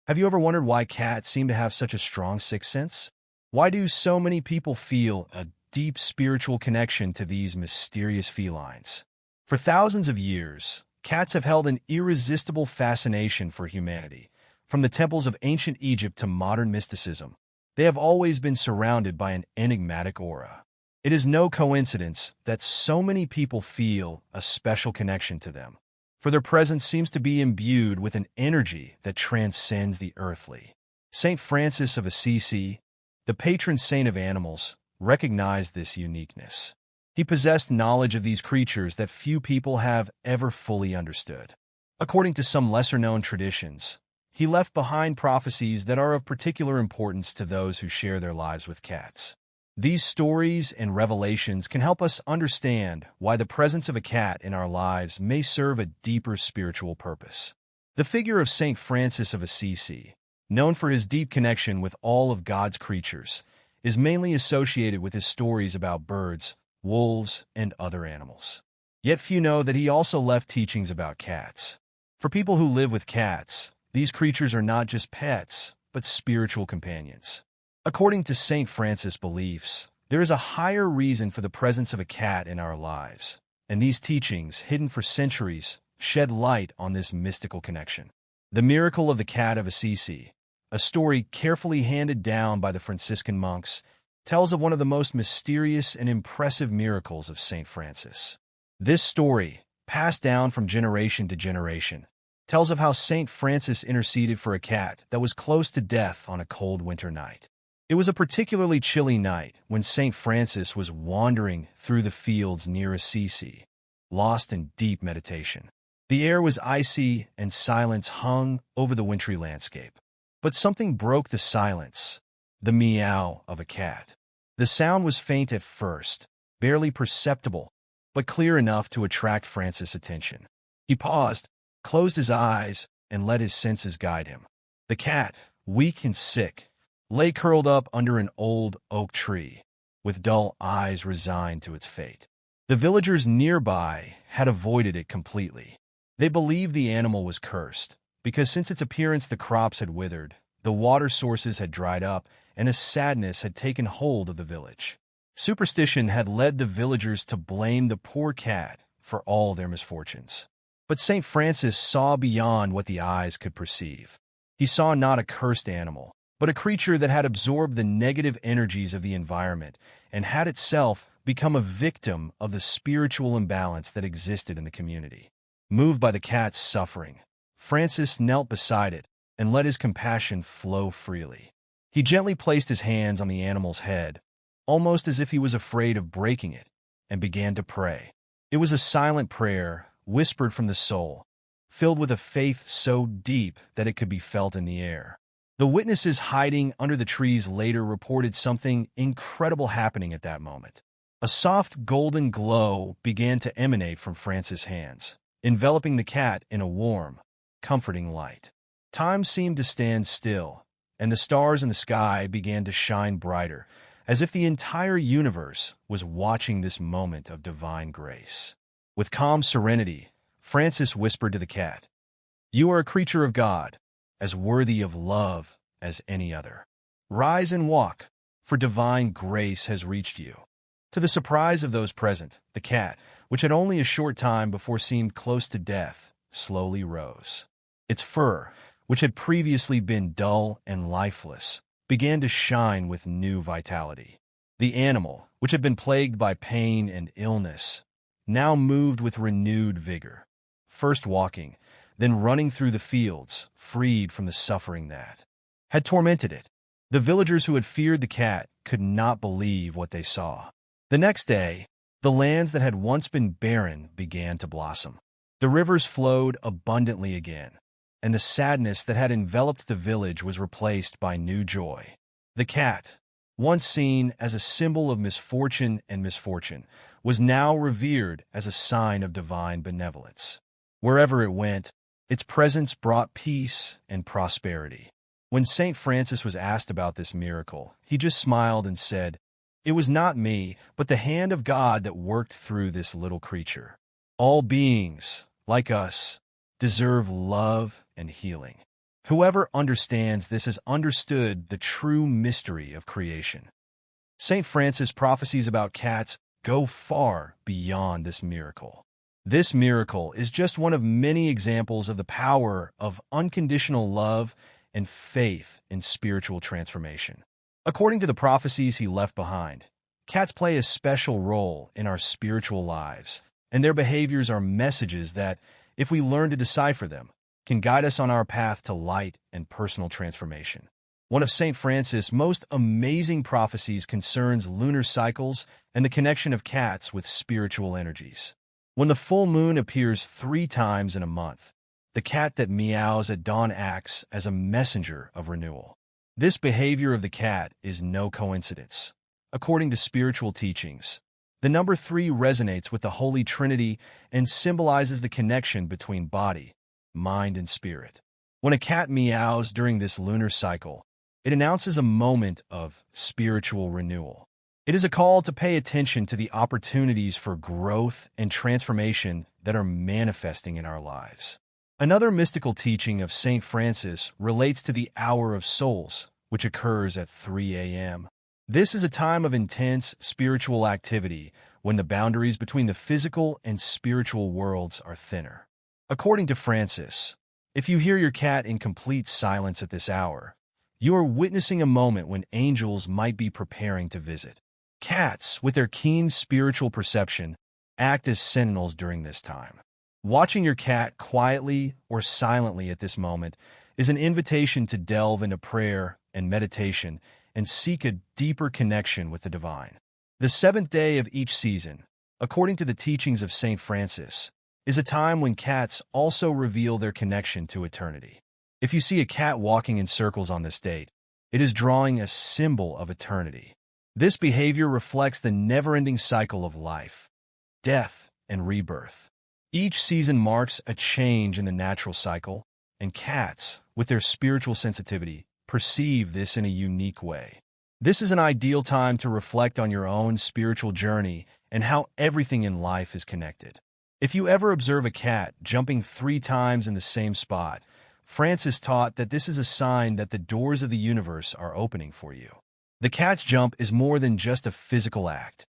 Have you ever wondered why cats seem to have such a strong sixth sense? Why do so many people feel a deep spiritual connection to these mysterious felines? For thousands of years, cats have held an irresistible fascination for humanity. From the temples of ancient Egypt to modern mysticism, they have always been surrounded by an enigmatic aura. It is no coincidence that so many people feel a special connection to them, for their presence seems to be imbued with an energy that transcends the earthly. Saint Francis of Assisi, the patron saint of animals, recognized this uniqueness. He possessed knowledge of these creatures that few people have ever fully understood. According to some lesser-known traditions, he left behind prophecies that are of particular importance to those who share their lives with cats. These stories and revelations can help us understand why the presence of a cat in our lives may serve a deeper spiritual purpose. The figure of Saint Francis of Assisi, known for his deep connection with all of God's creatures, is mainly associated with his stories about birds, wolves, and other animals. Yet few know that he also left teachings about cats. For people who live with cats, these creatures are not just pets, but spiritual companions. According to Saint Francis' beliefs, there is a higher reason for the presence of a cat in our lives, and these teachings, hidden for centuries, shed light on this mystical connection. The Miracle of the Cat of Assisi, a story carefully handed down by the Franciscan monks, tells of one of the most mysterious and impressive miracles of Saint Francis. This story, passed down from generation to generation, tells of how Saint Francis interceded for a cat that was close to death on a cold winter night. It was a particularly chilly night when Saint Francis was wandering through the fields near Assisi, lost in deep meditation. The air was icy and silence hung over the wintry landscape. But something broke the silence, the meow of a cat. The sound was faint at first, barely perceptible, but clear enough to attract Francis' attention. He paused, closed his eyes, and let his senses guide him. The cat, weak and sick, lay curled up under an old oak tree, with dull eyes resigned to its fate. The villagers nearby had avoided it completely. They believed the animal was cursed, because since its appearance the crops had withered, the water sources had dried up, and a sadness had taken hold of the village. Superstition had led the villagers to blame the poor cat for all their misfortunes. But Saint Francis saw beyond what the eyes could perceive. He saw not a cursed animal, but a creature that had absorbed the negative energies of the environment and had itself become a victim of the spiritual imbalance that existed in the community. Moved by the cat's suffering, Francis knelt beside it and let his compassion flow freely. He gently placed his hands on the animal's head, almost as if he was afraid of breaking it, and began to pray. It was a silent prayer, whispered from the soul, filled with a faith so deep that it could be felt in the air. The witnesses hiding under the trees later reported something incredible happening at that moment. A soft golden glow began to emanate from Francis' hands, enveloping the cat in a warm, comforting light. Time seemed to stand still, and the stars in the sky began to shine brighter, as if the entire universe was watching this moment of divine grace. With calm serenity, Francis whispered to the cat, "You are a creature of God, as worthy of love as any other. Rise and walk, for divine grace has reached you." To the surprise of those present, the cat, which had only a short time before seemed close to death, slowly rose. Its fur, which had previously been dull and lifeless, began to shine with new vitality. The animal, which had been plagued by pain and illness, now moved with renewed vigor, first walking, then running through the fields, freed from the suffering that had tormented it. The villagers who had feared the cat could not believe what they saw. The next day, the lands that had once been barren began to blossom. The rivers flowed abundantly again, and the sadness that had enveloped the village was replaced by new joy. The cat, once seen as a symbol of misfortune and misfortune, was now revered as a sign of divine benevolence. Wherever it went, its presence brought peace and prosperity. When Saint Francis was asked about this miracle, he just smiled and said, "It was not me, but the hand of God that worked through this little creature. All beings, like us, deserve love and healing." Whoever understands this has understood the true mystery of creation. St. Francis' prophecies about cats go far beyond this miracle. This miracle is just one of many examples of the power of unconditional love and faith in spiritual transformation. According to the prophecies he left behind, cats play a special role in our spiritual lives, and their behaviors are messages that, if we learn to decipher them, can guide us on our path to light and personal transformation. One of St. Francis' most amazing prophecies concerns lunar cycles and the connection of cats with spiritual energies. When the full moon appears 3 times in a month, the cat that meows at dawn acts as a messenger of renewal. This behavior of the cat is no coincidence. According to spiritual teachings, the number 3 resonates with the Holy Trinity and symbolizes the connection between body, mind, and spirit. When a cat meows during this lunar cycle, it announces a moment of spiritual renewal. It is a call to pay attention to the opportunities for growth and transformation that are manifesting in our lives. Another mystical teaching of St. Francis relates to the Hour of Souls, which occurs at 3 a.m. This is a time of intense spiritual activity when the boundaries between the physical and spiritual worlds are thinner. According to Francis, if you hear your cat in complete silence at this hour, you are witnessing a moment when angels might be preparing to visit. Cats, with their keen spiritual perception, act as sentinels during this time. Watching your cat quietly or silently at this moment is an invitation to delve into prayer and meditation and seek a deeper connection with the divine. The 7th day of each season, according to the teachings of St. Francis, is a time when cats also reveal their connection to eternity. If you see a cat walking in circles on this date, it is drawing a symbol of eternity. This behavior reflects the never-ending cycle of life, death, and rebirth. Each season marks a change in the natural cycle, and cats, with their spiritual sensitivity, perceive this in a unique way. This is an ideal time to reflect on your own spiritual journey and how everything in life is connected. If you ever observe a cat jumping 3 times in the same spot, Francis taught that this is a sign that the doors of the universe are opening for you. The cat's jump is more than just a physical act.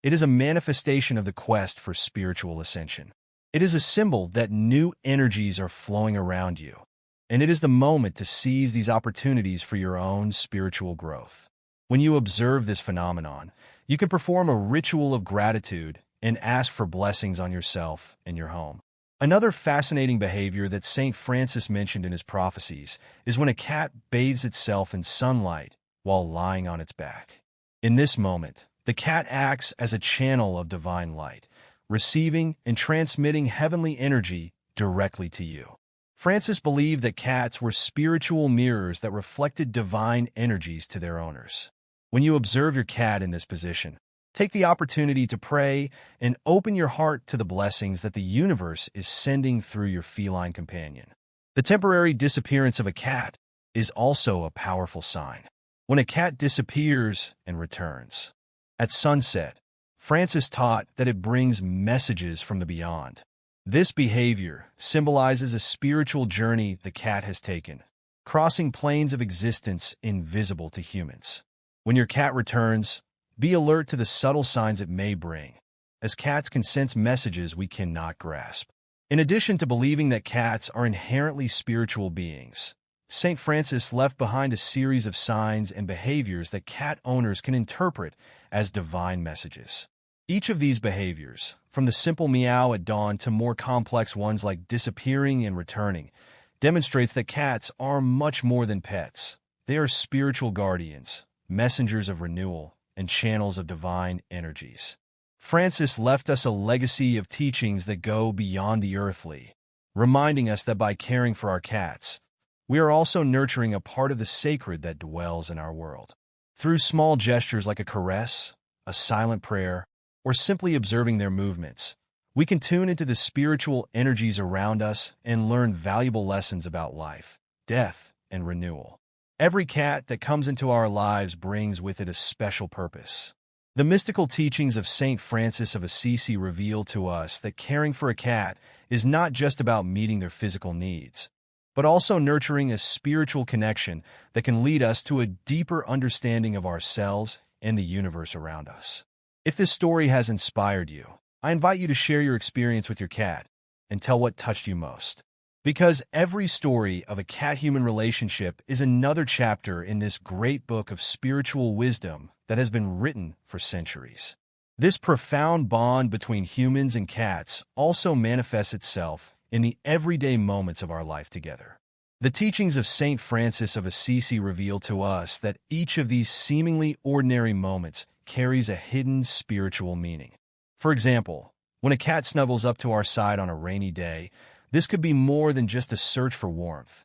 It is a manifestation of the quest for spiritual ascension. It is a symbol that new energies are flowing around you, and it is the moment to seize these opportunities for your own spiritual growth. When you observe this phenomenon, you can perform a ritual of gratitude and ask for blessings on yourself and your home. Another fascinating behavior that St. Francis mentioned in his prophecies is when a cat bathes itself in sunlight while lying on its back. In this moment, the cat acts as a channel of divine light, receiving and transmitting heavenly energy directly to you. Francis believed that cats were spiritual mirrors that reflected divine energies to their owners. When you observe your cat in this position, take the opportunity to pray and open your heart to the blessings that the universe is sending through your feline companion. The temporary disappearance of a cat is also a powerful sign. When a cat disappears and returns at sunset, Francis taught that it brings messages from the beyond. This behavior symbolizes a spiritual journey the cat has taken, crossing planes of existence invisible to humans. When your cat returns, be alert to the subtle signs it may bring, as cats can sense messages we cannot grasp. In addition to believing that cats are inherently spiritual beings, St. Francis left behind a series of signs and behaviors that cat owners can interpret as divine messages. Each of these behaviors, from the simple meow at dawn to more complex ones like disappearing and returning, demonstrates that cats are much more than pets. They are spiritual guardians, messengers of renewal, and channels of divine energies. Francis left us a legacy of teachings that go beyond the earthly, reminding us that by caring for our cats, we are also nurturing a part of the sacred that dwells in our world. Through small gestures like a caress, a silent prayer, or simply observing their movements, we can tune into the spiritual energies around us and learn valuable lessons about life, death, and renewal. Every cat that comes into our lives brings with it a special purpose. The mystical teachings of St. Francis of Assisi reveal to us that caring for a cat is not just about meeting their physical needs, but also nurturing a spiritual connection that can lead us to a deeper understanding of ourselves and the universe around us. If this story has inspired you, I invite you to share your experience with your cat and tell what touched you most. Because every story of a cat-human relationship is another chapter in this great book of spiritual wisdom that has been written for centuries. This profound bond between humans and cats also manifests itself in the everyday moments of our life together. The teachings of Saint Francis of Assisi reveal to us that each of these seemingly ordinary moments carries a hidden spiritual meaning. For example, when a cat snuggles up to our side on a rainy day, this could be more than just a search for warmth.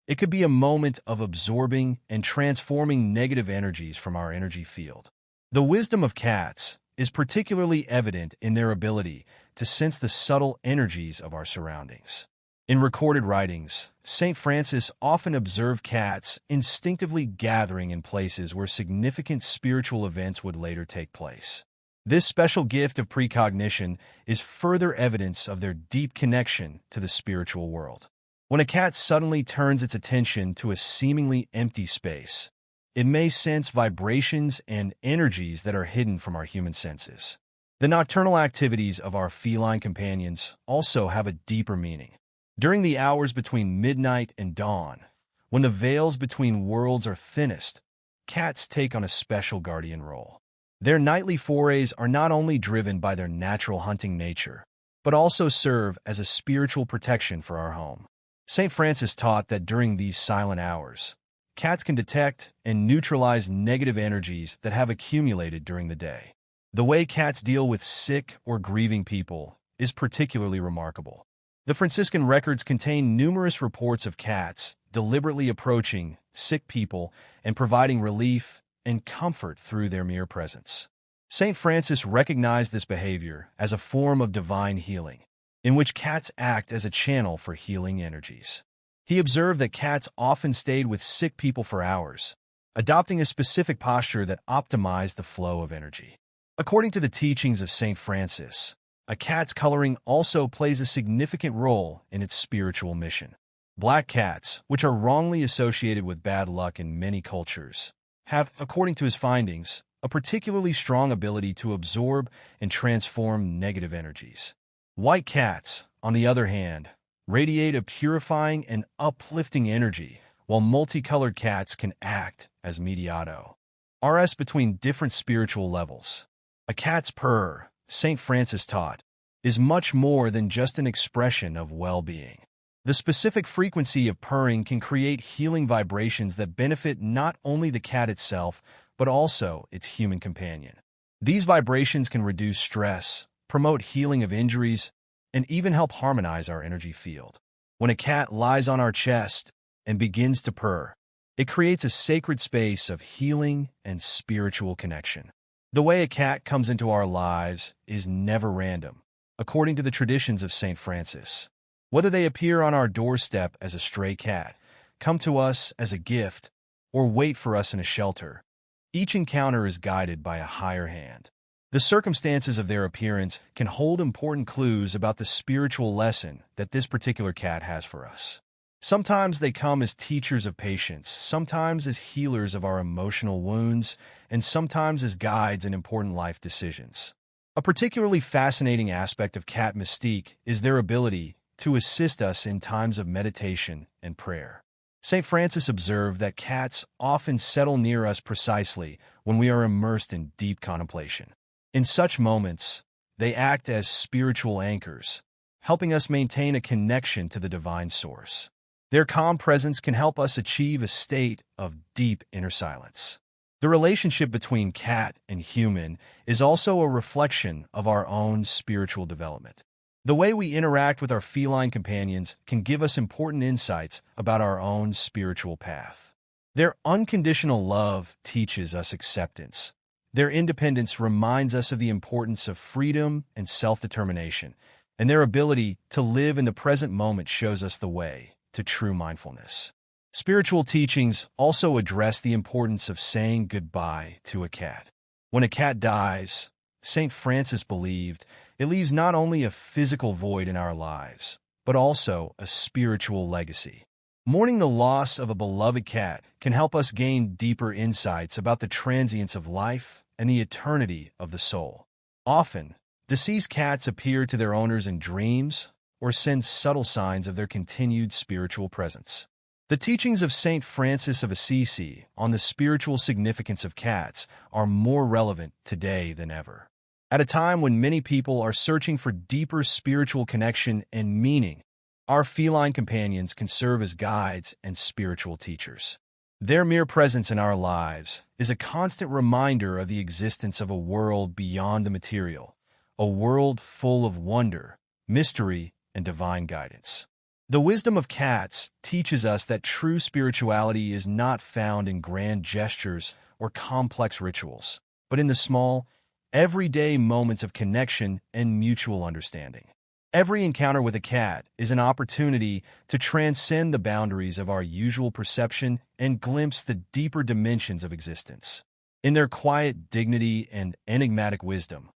It could be a moment of absorbing and transforming negative energies from our energy field. The wisdom of cats is particularly evident in their ability to sense the subtle energies of our surroundings. In recorded writings, St. Francis often observed cats instinctively gathering in places where significant spiritual events would later take place. This special gift of precognition is further evidence of their deep connection to the spiritual world. When a cat suddenly turns its attention to a seemingly empty space, it may sense vibrations and energies that are hidden from our human senses. The nocturnal activities of our feline companions also have a deeper meaning. During the hours between midnight and dawn, when the veils between worlds are thinnest, cats take on a special guardian role. Their nightly forays are not only driven by their natural hunting nature, but also serve as a spiritual protection for our home. St. Francis taught that during these silent hours, cats can detect and neutralize negative energies that have accumulated during the day. The way cats deal with sick or grieving people is particularly remarkable. The Franciscan records contain numerous reports of cats deliberately approaching sick people and providing relief and comfort through their mere presence. St. Francis recognized this behavior as a form of divine healing, in which cats act as a channel for healing energies. He observed that cats often stayed with sick people for hours, adopting a specific posture that optimized the flow of energy. According to the teachings of St. Francis, a cat's coloring also plays a significant role in its spiritual mission. Black cats, which are wrongly associated with bad luck in many cultures, have, according to his findings, a particularly strong ability to absorb and transform negative energies. White cats, on the other hand, radiate a purifying and uplifting energy, while multicolored cats can act as mediato. RS between different spiritual levels. A cat's purr, St. Francis taught, is much more than just an expression of well-being. The specific frequency of purring can create healing vibrations that benefit not only the cat itself, but also its human companion. These vibrations can reduce stress, promote healing of injuries, and even help harmonize our energy field. When a cat lies on our chest and begins to purr, it creates a sacred space of healing and spiritual connection. The way a cat comes into our lives is never random, according to the traditions of St. Francis. Whether they appear on our doorstep as a stray cat, come to us as a gift, or wait for us in a shelter, each encounter is guided by a higher hand. The circumstances of their appearance can hold important clues about the spiritual lesson that this particular cat has for us. Sometimes they come as teachers of patience, sometimes as healers of our emotional wounds, and sometimes as guides in important life decisions. A particularly fascinating aspect of cat mystique is their ability to assist us in times of meditation and prayer. St. Francis observed that cats often settle near us precisely when we are immersed in deep contemplation. In such moments, they act as spiritual anchors, helping us maintain a connection to the divine source. Their calm presence can help us achieve a state of deep inner silence. The relationship between cat and human is also a reflection of our own spiritual development. The way we interact with our feline companions can give us important insights about our own spiritual path. Their unconditional love teaches us acceptance. Their independence reminds us of the importance of freedom and self-determination, and their ability to live in the present moment shows us the way to true mindfulness. Spiritual teachings also address the importance of saying goodbye to a cat. When a cat dies, St. Francis believed it leaves not only a physical void in our lives, but also a spiritual legacy. Mourning the loss of a beloved cat can help us gain deeper insights about the transience of life and the eternity of the soul. Often, deceased cats appear to their owners in dreams or send subtle signs of their continued spiritual presence. The teachings of Saint Francis of Assisi on the spiritual significance of cats are more relevant today than ever. At a time when many people are searching for deeper spiritual connection and meaning, our feline companions can serve as guides and spiritual teachers. Their mere presence in our lives is a constant reminder of the existence of a world beyond the material, a world full of wonder, mystery, and divine guidance. The wisdom of cats teaches us that true spirituality is not found in grand gestures or complex rituals, but in the small, everyday moments of connection and mutual understanding. Every encounter with a cat is an opportunity to transcend the boundaries of our usual perception and glimpse the deeper dimensions of existence. In their quiet dignity and enigmatic wisdom,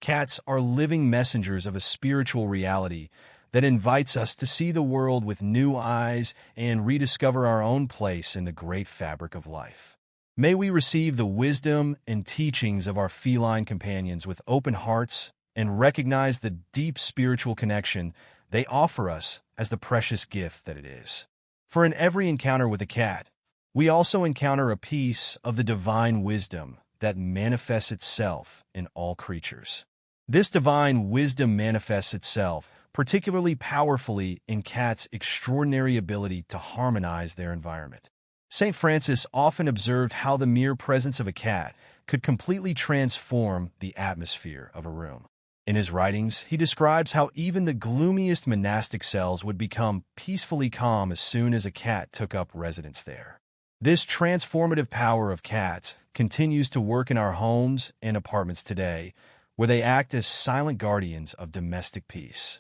cats are living messengers of a spiritual reality that invites us to see the world with new eyes and rediscover our own place in the great fabric of life. May we receive the wisdom and teachings of our feline companions with open hearts and recognize the deep spiritual connection they offer us as the precious gift that it is. For in every encounter with a cat, we also encounter a piece of the divine wisdom that manifests itself in all creatures. This divine wisdom manifests itself particularly powerfully in cats' extraordinary ability to harmonize their environment. St. Francis often observed how the mere presence of a cat could completely transform the atmosphere of a room. In his writings, he describes how even the gloomiest monastic cells would become peacefully calm as soon as a cat took up residence there. This transformative power of cats continues to work in our homes and apartments today, where they act as silent guardians of domestic peace.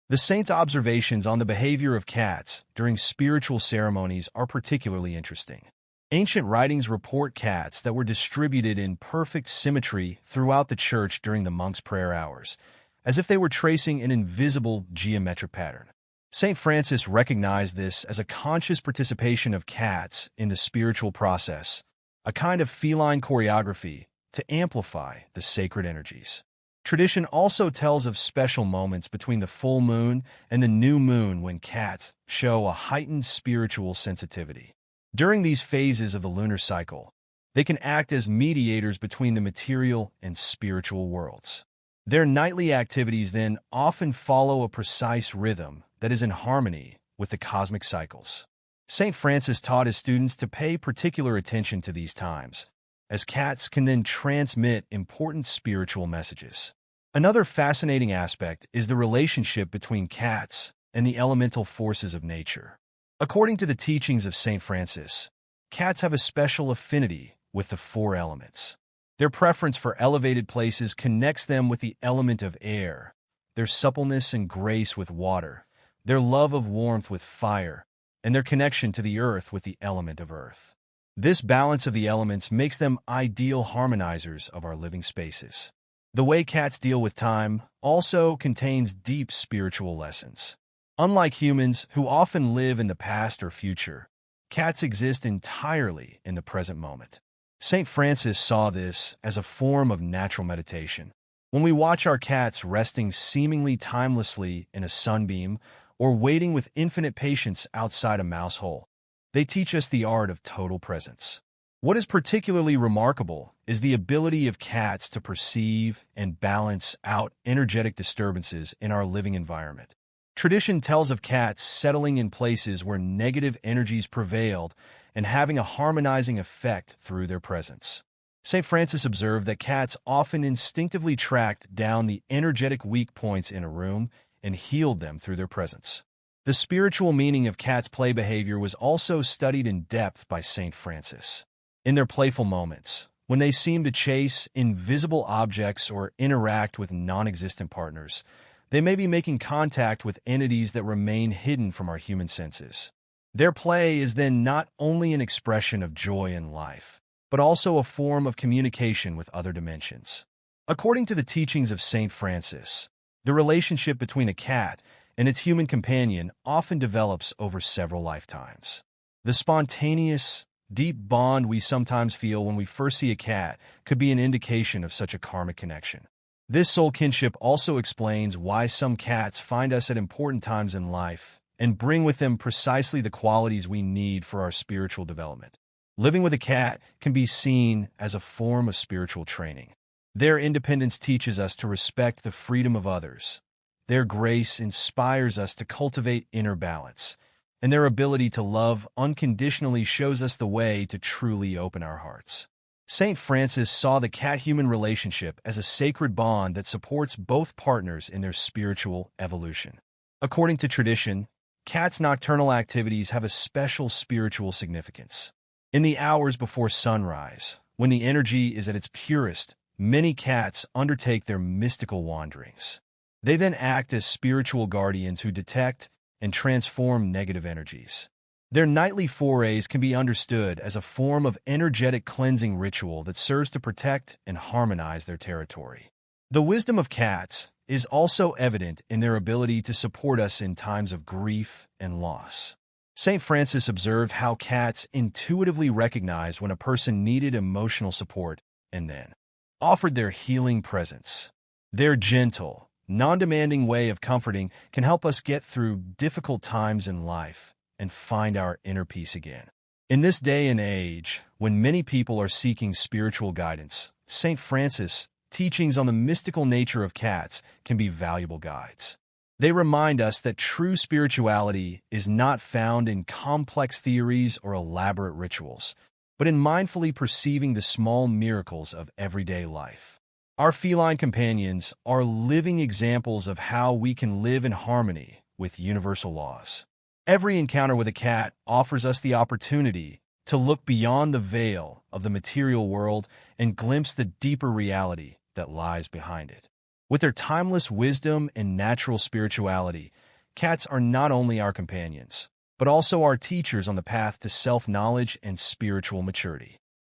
The saint's observations on the behavior of cats during spiritual ceremonies are particularly interesting. Ancient writings report cats that were distributed in perfect symmetry throughout the church during the monks' prayer hours, as if they were tracing an invisible geometric pattern. St. Francis recognized this as a conscious participation of cats in the spiritual process, a kind of feline choreography to amplify the sacred energies. Tradition also tells of special moments between the full moon and the new moon when cats show a heightened spiritual sensitivity. During these phases of the lunar cycle, they can act as mediators between the material and spiritual worlds. Their nightly activities then often follow a precise rhythm that is in harmony with the cosmic cycles. St. Francis taught his students to pay particular attention to these times, as cats can then transmit important spiritual messages. Another fascinating aspect is the relationship between cats and the elemental forces of nature. According to the teachings of St. Francis, cats have a special affinity with the four elements. Their preference for elevated places connects them with the element of air, their suppleness and grace with water, their love of warmth with fire, and their connection to the earth with the element of earth. This balance of the elements makes them ideal harmonizers of our living spaces. The way cats deal with time also contains deep spiritual lessons. Unlike humans who often live in the past or future, cats exist entirely in the present moment. St. Francis saw this as a form of natural meditation. When we watch our cats resting seemingly timelessly in a sunbeam or waiting with infinite patience outside a mouse hole, they teach us the art of total presence. What is particularly remarkable is the ability of cats to perceive and balance out energetic disturbances in our living environment. Tradition tells of cats settling in places where negative energies prevailed and having a harmonizing effect through their presence. St. Francis observed that cats often instinctively tracked down the energetic weak points in a room and healed them through their presence. The spiritual meaning of cats' play behavior was also studied in depth by St. Francis. In their playful moments, when they seem to chase invisible objects or interact with non-existent partners, they may be making contact with entities that remain hidden from our human senses. Their play is then not only an expression of joy in life, but also a form of communication with other dimensions. According to the teachings of St. Francis, the relationship between a cat and its human companion often develops over several lifetimes. The spontaneous, deep bond we sometimes feel when we first see a cat could be an indication of such a karmic connection. This soul kinship also explains why some cats find us at important times in life and bring with them precisely the qualities we need for our spiritual development. Living with a cat can be seen as a form of spiritual training. Their independence teaches us to respect the freedom of others. Their grace inspires us to cultivate inner balance, and their ability to love unconditionally shows us the way to truly open our hearts. Saint Francis saw the cat-human relationship as a sacred bond that supports both partners in their spiritual evolution. According to tradition, cats' nocturnal activities have a special spiritual significance. In the hours before sunrise, when the energy is at its purest, many cats undertake their mystical wanderings. They then act as spiritual guardians who detect and transform negative energies. Their nightly forays can be understood as a form of energetic cleansing ritual that serves to protect and harmonize their territory. The wisdom of cats is also evident in their ability to support us in times of grief and loss. Saint Francis observed how cats intuitively recognized when a person needed emotional support and then offered their healing presence. Their gentle, non-demanding way of comforting can help us get through difficult times in life and find our inner peace again. In this day and age, when many people are seeking spiritual guidance, Saint Francis' teachings on the mystical nature of cats can be valuable guides. They remind us that true spirituality is not found in complex theories or elaborate rituals, but in mindfully perceiving the small miracles of everyday life. Our feline companions are living examples of how we can live in harmony with universal laws. Every encounter with a cat offers us the opportunity to look beyond the veil of the material world and glimpse the deeper reality that lies behind it. With their timeless wisdom and natural spirituality, cats are not only our companions, but also our teachers on the path to self-knowledge and spiritual maturity.